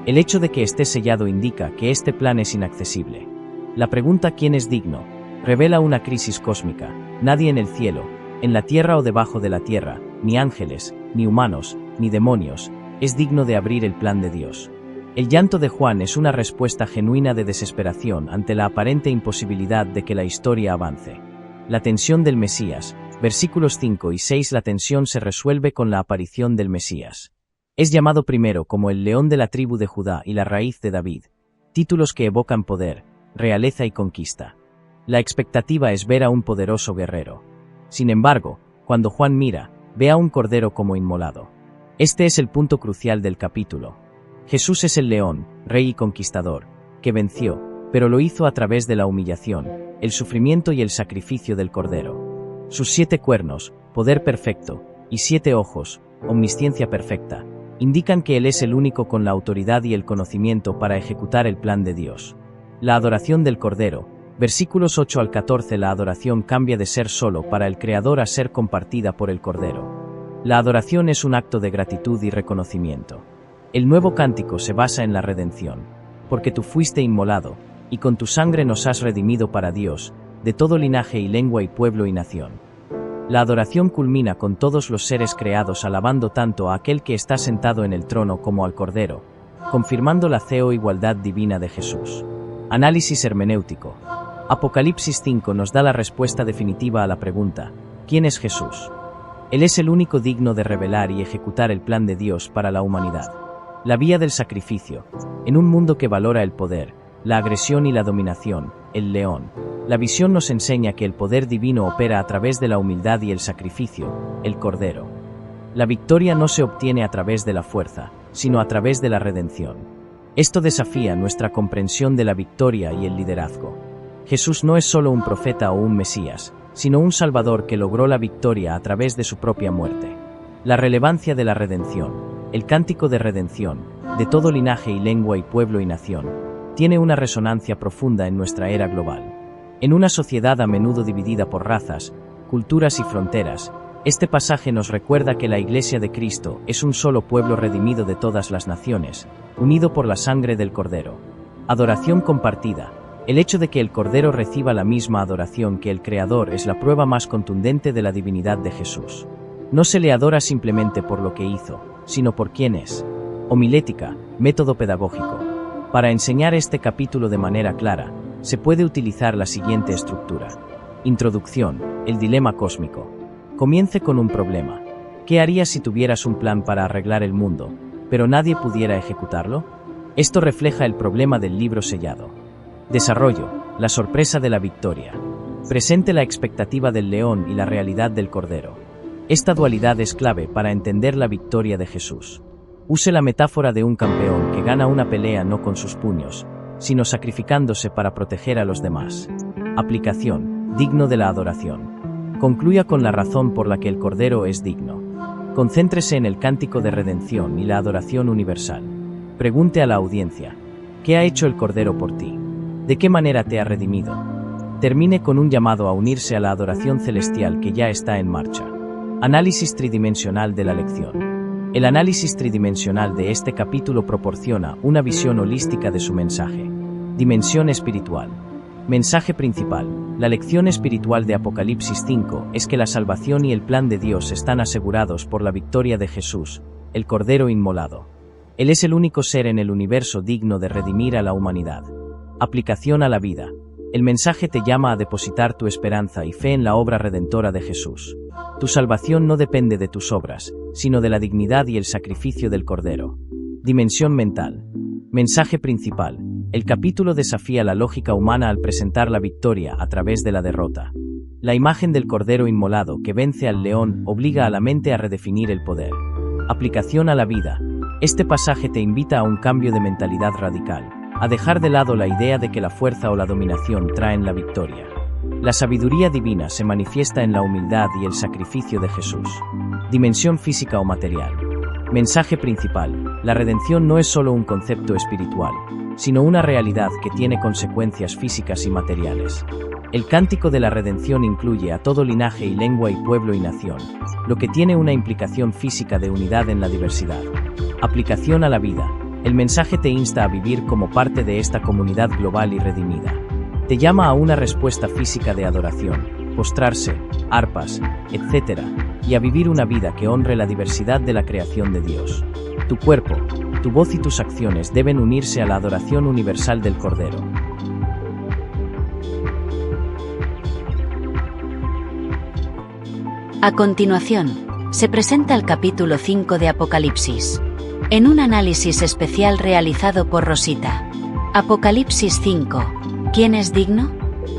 El hecho de que esté sellado indica que este plan es inaccesible. La pregunta ¿quién es digno? Revela una crisis cósmica. Nadie en el cielo, en la tierra o debajo de la tierra, ni ángeles, ni humanos, ni demonios, es digno de abrir el plan de Dios. El llanto de Juan es una respuesta genuina de desesperación ante la aparente imposibilidad de que la historia avance. La tensión del Mesías. Versículos 5 y 6. La tensión se resuelve con la aparición del Mesías. Es llamado primero como el león de la tribu de Judá y la raíz de David, títulos que evocan poder, realeza y conquista. La expectativa es ver a un poderoso guerrero. Sin embargo, cuando Juan mira, ve a un cordero como inmolado. Este es el punto crucial del capítulo. Jesús es el león, rey y conquistador, que venció, pero lo hizo a través de la humillación, el sufrimiento y el sacrificio del cordero. Sus 7 cuernos, poder perfecto, y 7 ojos, omnisciencia perfecta, indican que Él es el único con la autoridad y el conocimiento para ejecutar el plan de Dios. La adoración del cordero. Versículos 8 al 14. La adoración cambia de ser solo para el Creador a ser compartida por el Cordero. La adoración es un acto de gratitud y reconocimiento. El nuevo cántico se basa en la redención. Porque tú fuiste inmolado, y con tu sangre nos has redimido para Dios, de todo linaje y lengua y pueblo y nación. La adoración culmina con todos los seres creados alabando tanto a aquel que está sentado en el trono como al Cordero, confirmando la igualdad divina de Jesús. Análisis hermenéutico. Apocalipsis 5 nos da la respuesta definitiva a la pregunta, ¿quién es Jesús? Él es el único digno de revelar y ejecutar el plan de Dios para la humanidad. La vía del sacrificio. En un mundo que valora el poder, la agresión y la dominación, el león. La visión nos enseña que el poder divino opera a través de la humildad y el sacrificio, el cordero. La victoria no se obtiene a través de la fuerza, sino a través de la redención. Esto desafía nuestra comprensión de la victoria y el liderazgo. Jesús no es solo un profeta o un Mesías, sino un Salvador que logró la victoria a través de su propia muerte. La relevancia de la redención. El cántico de redención, de todo linaje y lengua y pueblo y nación, tiene una resonancia profunda en nuestra era global. En una sociedad a menudo dividida por razas, culturas y fronteras, este pasaje nos recuerda que la Iglesia de Cristo es un solo pueblo redimido de todas las naciones, unido por la sangre del Cordero. Adoración compartida. El hecho de que el Cordero reciba la misma adoración que el Creador es la prueba más contundente de la divinidad de Jesús. No se le adora simplemente por lo que hizo, sino por quién es. Homilética, método pedagógico. Para enseñar este capítulo de manera clara, se puede utilizar la siguiente estructura. Introducción, el dilema cósmico. Comience con un problema. ¿Qué harías si tuvieras un plan para arreglar el mundo, pero nadie pudiera ejecutarlo? Esto refleja el problema del libro sellado. Desarrollo, la sorpresa de la victoria. Presente la expectativa del león y la realidad del cordero. Esta dualidad es clave para entender la victoria de Jesús. Use la metáfora de un campeón que gana una pelea no con sus puños, sino sacrificándose para proteger a los demás. Aplicación, digno de la adoración. Concluya con la razón por la que el Cordero es digno. Concéntrese en el cántico de redención y la adoración universal. Pregunte a la audiencia, ¿qué ha hecho el Cordero por ti? ¿De qué manera te ha redimido? Termine con un llamado a unirse a la adoración celestial que ya está en marcha. Análisis tridimensional de la lección. El análisis tridimensional de este capítulo proporciona una visión holística de su mensaje. Dimensión espiritual. Mensaje principal. La lección espiritual de Apocalipsis 5 es que la salvación y el plan de Dios están asegurados por la victoria de Jesús, el Cordero inmolado. Él es el único ser en el universo digno de redimir a la humanidad. Aplicación a la vida. El mensaje te llama a depositar tu esperanza y fe en la obra redentora de Jesús. Tu salvación no depende de tus obras, sino de la dignidad y el sacrificio del Cordero. Dimensión mental. Mensaje principal. El capítulo desafía la lógica humana al presentar la victoria a través de la derrota. La imagen del cordero inmolado que vence al león obliga a la mente a redefinir el poder. Aplicación a la vida. Este pasaje te invita a un cambio de mentalidad radical, a dejar de lado la idea de que la fuerza o la dominación traen la victoria. La sabiduría divina se manifiesta en la humildad y el sacrificio de Jesús. Dimensión física o material. Mensaje principal: la redención no es solo un concepto espiritual, sino una realidad que tiene consecuencias físicas y materiales. El cántico de la redención incluye a todo linaje y lengua y pueblo y nación, lo que tiene una implicación física de unidad en la diversidad. Aplicación a la vida. El mensaje te insta a vivir como parte de esta comunidad global y redimida. Te llama a una respuesta física de adoración, postrarse, arpas, etc., y a vivir una vida que honre la diversidad de la creación de Dios. Tu cuerpo, tu voz y tus acciones deben unirse a la adoración universal del Cordero. A continuación, se presenta el capítulo 5 de Apocalipsis, en un análisis especial realizado por Rosita. Apocalipsis 5. ¿Quién es digno?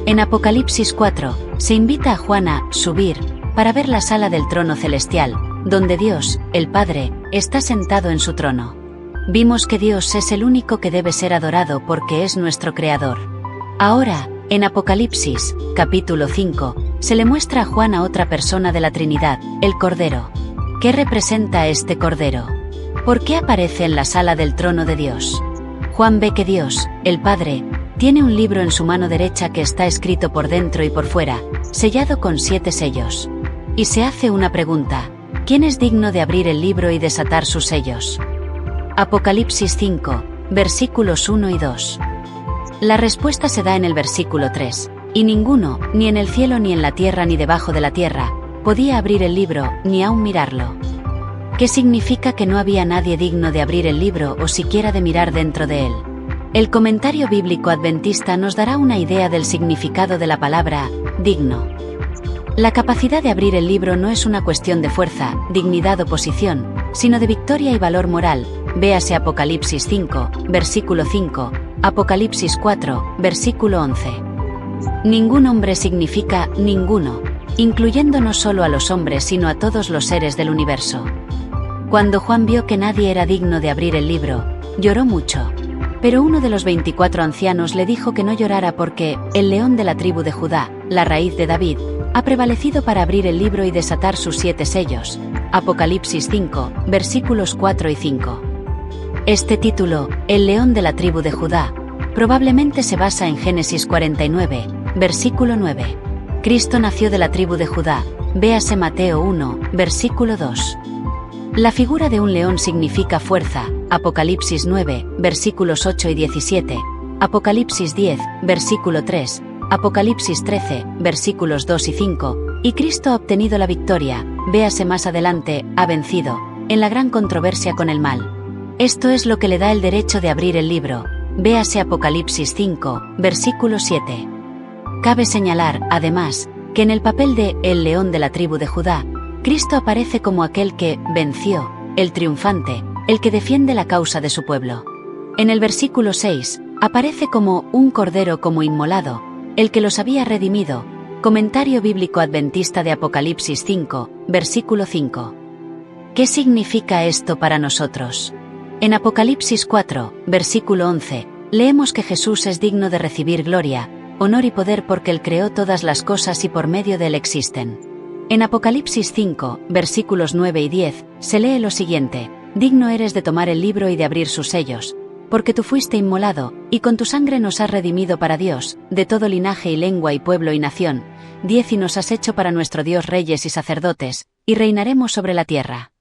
En Apocalipsis 4, se invita a Juan a subir para ver la sala del trono celestial, donde Dios, el Padre, está sentado en su trono. Vimos que Dios es el único que debe ser adorado porque es nuestro Creador. Ahora, en Apocalipsis, capítulo 5, se le muestra a Juan a otra persona de la Trinidad, el Cordero. ¿Qué representa este Cordero? ¿Por qué aparece en la sala del trono de Dios? Juan ve que Dios, el Padre, tiene un libro en su mano derecha que está escrito por dentro y por fuera, sellado con 7 sellos. Y se hace una pregunta: ¿quién es digno de abrir el libro y desatar sus sellos? Apocalipsis 5, versículos 1 y 2. La respuesta se da en el versículo 3. Y ninguno, ni en el cielo ni en la tierra ni debajo de la tierra, podía abrir el libro, ni aun mirarlo. ¿Qué significa que no había nadie digno de abrir el libro o siquiera de mirar dentro de él? El comentario bíblico adventista nos dará una idea del significado de la palabra digno. La capacidad de abrir el libro no es una cuestión de fuerza, dignidad o posición, sino de victoria y valor moral. Véase Apocalipsis 5, versículo 5, Apocalipsis 4, versículo 11. Ningún hombre significa ninguno, incluyendo no solo a los hombres sino a todos los seres del universo. Cuando Juan vio que nadie era digno de abrir el libro, lloró mucho. Pero uno de los 24 ancianos le dijo que no llorara porque el león de la tribu de Judá, la raíz de David, ha prevalecido para abrir el libro y desatar sus 7 sellos. Apocalipsis 5, versículos 4 y 5. Este título, el león de la tribu de Judá, probablemente se basa en Génesis 49, versículo 9. Cristo nació de la tribu de Judá, véase Mateo 1, versículo 2. La figura de un león significa fuerza, Apocalipsis 9, versículos 8 y 17, Apocalipsis 10, versículo 3, Apocalipsis 13, versículos 2 y 5, y Cristo ha obtenido la victoria, véase más adelante, ha vencido, en la gran controversia con el mal. Esto es lo que le da el derecho de abrir el libro, véase Apocalipsis 5, versículo 7. Cabe señalar, además, que en el papel de el león de la tribu de Judá, Cristo aparece como aquel que venció, el triunfante, el que defiende la causa de su pueblo. En el versículo 6, aparece como un cordero como inmolado, el que los había redimido. Comentario bíblico adventista de Apocalipsis 5, versículo 5. ¿Qué significa esto para nosotros? En Apocalipsis 4, versículo 11, leemos que Jesús es digno de recibir gloria, honor y poder porque Él creó todas las cosas y por medio de Él existen. En Apocalipsis 5, versículos 9 y 10, se lee lo siguiente: digno eres de tomar el libro y de abrir sus sellos, porque tú fuiste inmolado, y con tu sangre nos has redimido para Dios, de todo linaje y lengua y pueblo y nación. 10 Y nos has hecho para nuestro Dios reyes y sacerdotes, y reinaremos sobre la tierra.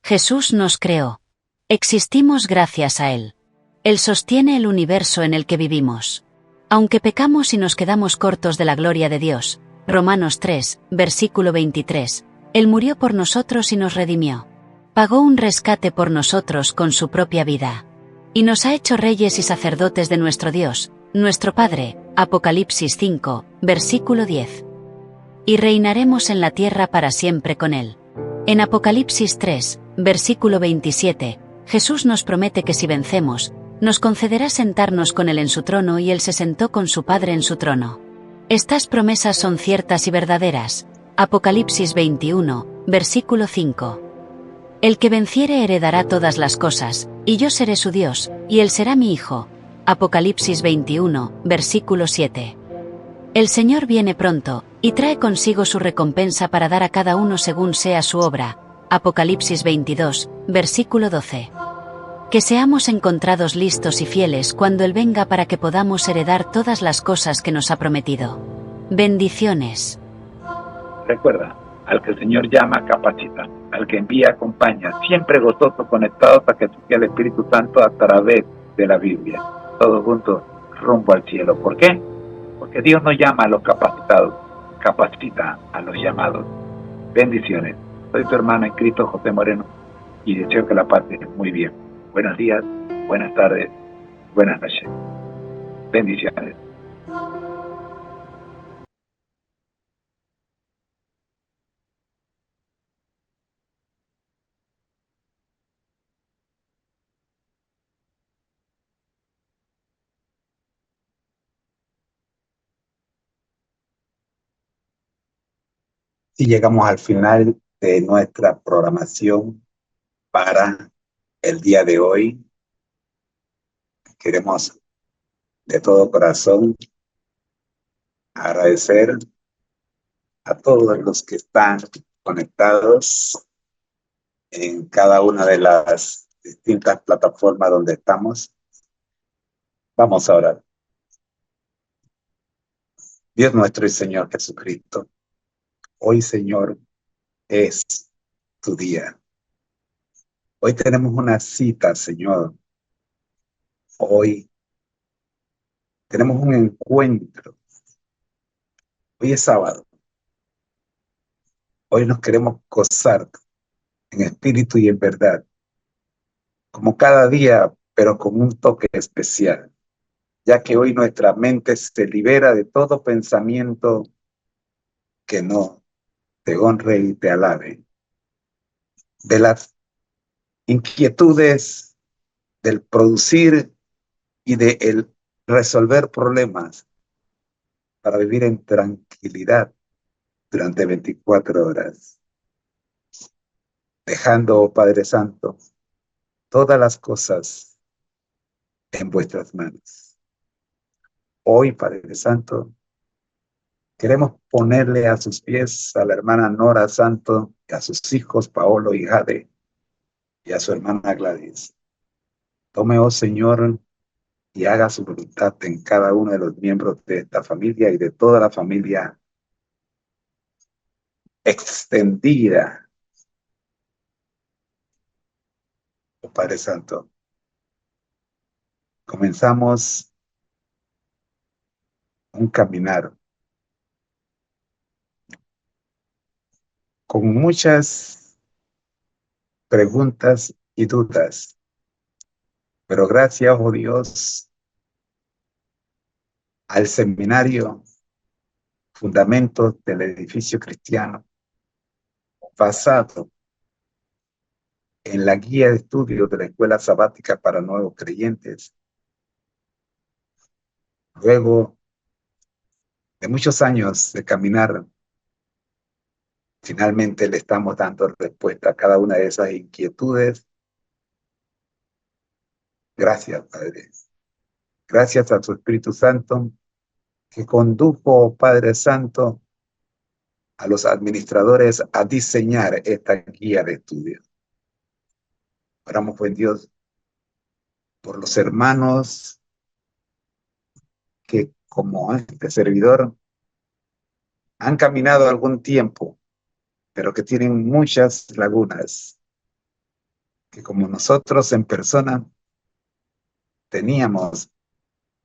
Jesús nos creó. Existimos gracias a Él. Él sostiene el universo en el que vivimos. Aunque pecamos y nos quedamos cortos de la gloria de Dios, Romanos 3, versículo 23, Él murió por nosotros y nos redimió. Pagó un rescate por nosotros con su propia vida. Y nos ha hecho reyes y sacerdotes de nuestro Dios, nuestro Padre, Apocalipsis 5, versículo 10. Y reinaremos en la tierra para siempre con Él. En Apocalipsis 3, versículo 27, Jesús nos promete que si vencemos, nos concederá sentarnos con Él en su trono y Él se sentó con su Padre en su trono. Estas promesas son ciertas y verdaderas. Apocalipsis 21, versículo 5. El que venciere heredará todas las cosas, y yo seré su Dios, y él será mi hijo. Apocalipsis 21, versículo 7. El Señor viene pronto, y trae consigo su recompensa para dar a cada uno según sea su obra. Apocalipsis 22, versículo 12. Que seamos encontrados listos y fieles cuando Él venga para que podamos heredar todas las cosas que nos ha prometido. Bendiciones. Recuerda, al que el Señor llama, capacita. Al que envía, acompaña. Siempre gozosos, conectados a Jesús y al Espíritu Santo a través de la Biblia. Todos juntos, rumbo al cielo. ¿Por qué? Porque Dios no llama a los capacitados, capacita a los llamados. Bendiciones. Soy tu hermano en Cristo, José Moreno, y deseo que la pases muy bien. Buenos días, buenas tardes, buenas noches. Bendiciones. Y llegamos al final de nuestra programación para el día de hoy. Queremos de todo corazón agradecer a todos los que están conectados en cada una de las distintas plataformas donde estamos. Vamos a orar. Dios nuestro y Señor Jesucristo, hoy, Señor, es tu día. Hoy tenemos una cita, Señor. Hoy tenemos un encuentro. Hoy es sábado. Hoy nos queremos gozar en espíritu y en verdad, como cada día, pero con un toque especial, ya que hoy nuestra mente se libera de todo pensamiento que no te honre y te alabe, de las inquietudes del producir y de el resolver problemas para vivir en tranquilidad durante 24 horas, dejando, oh Padre Santo, todas las cosas en vuestras manos. Hoy, Padre Santo, queremos ponerle a sus pies a la hermana Nora Santo, y a sus hijos Paolo y Jade, y a su hermana Gladys. Tome, oh Señor, y haga su voluntad en cada uno de los miembros de esta familia y de toda la familia extendida. Oh Padre Santo, comenzamos un caminar con muchas preguntas y dudas, pero gracias, oh Dios, al seminario Fundamentos del Edificio Cristiano, basado en la guía de estudios de la Escuela Sabática para Nuevos Creyentes. Luego de muchos años de caminar, finalmente le estamos dando respuesta a cada una de esas inquietudes. Gracias, Padre. Gracias a su Espíritu Santo, que condujo, Padre Santo, a los administradores a diseñar esta guía de estudio. Oramos, buen Dios, por los hermanos que, como este servidor, han caminado algún tiempo, pero que tienen muchas lagunas, que como nosotros en persona teníamos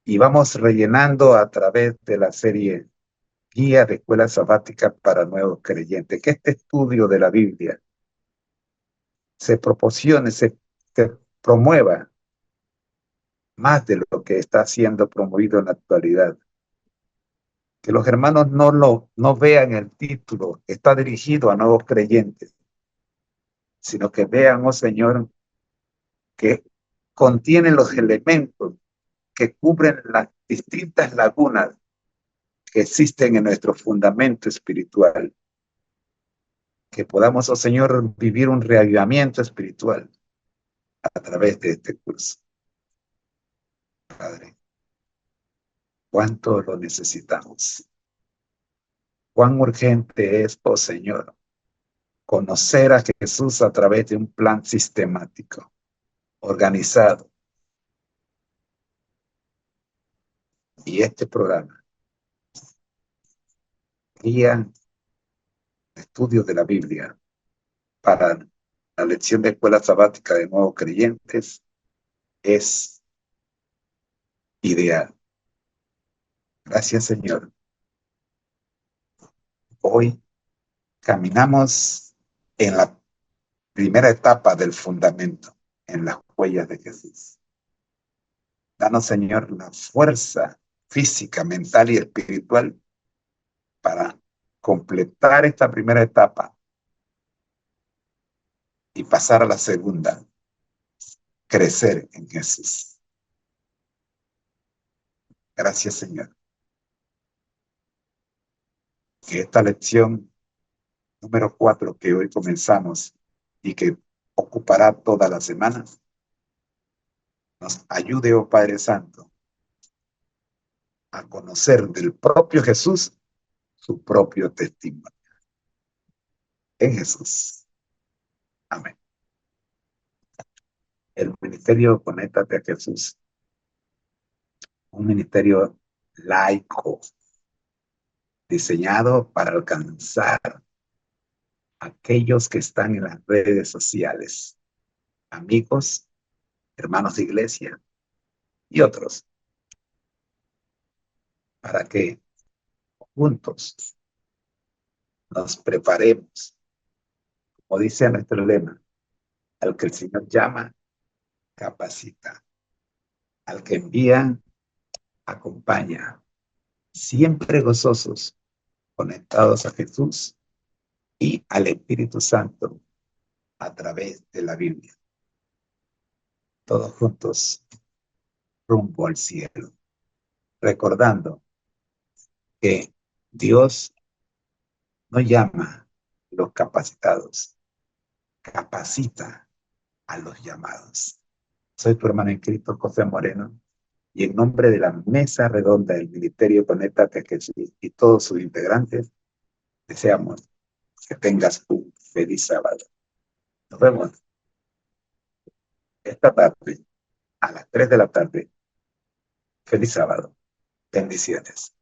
y vamos rellenando a través de la serie Guía de Escuela Sabática para Nuevos Creyentes, que este estudio de la Biblia se proporcione, se promueva más de lo que está siendo promovido en la actualidad. Que los hermanos no vean el título, está dirigido a nuevos creyentes, sino que vean, oh Señor, que contiene los elementos que cubren las distintas lagunas que existen en nuestro fundamento espiritual. Que podamos, oh Señor, vivir un reavivamiento espiritual a través de este curso. Padre, cuánto lo necesitamos. Cuán urgente es, oh Señor, conocer a Jesús a través de un plan sistemático, organizado. Y este programa, guía estudios de la Biblia para la lección de escuela sabática de nuevos creyentes, es ideal. Gracias, Señor. Hoy caminamos en la primera etapa del fundamento, en las huellas de Jesús. Danos, Señor, la fuerza física, mental y espiritual para completar esta primera etapa y pasar a la segunda, crecer en Jesús. Gracias, Señor. Que esta lección número 4 que hoy comenzamos y que ocupará toda la semana, nos ayude, oh Padre Santo, a conocer del propio Jesús su propio testimonio. En Jesús. Amén. El ministerio Conéctate a Jesús, un ministerio laico, diseñado para alcanzar a aquellos que están en las redes sociales, amigos, hermanos de iglesia y otros, para que juntos nos preparemos, como dice nuestro lema, al que el Señor llama, capacita, al que envía, acompaña, siempre gozosos, conectados a Jesús y al Espíritu Santo a través de la Biblia. Todos juntos rumbo al cielo, recordando que Dios no llama a los capacitados, capacita a los llamados. Soy tu hermano en Cristo, José Moreno, y en nombre de la mesa redonda del Ministerio Conéctate a Jesús y todos sus integrantes, deseamos que tengas un feliz sábado. Nos vemos esta tarde a las 3 de la tarde. Feliz sábado. Bendiciones.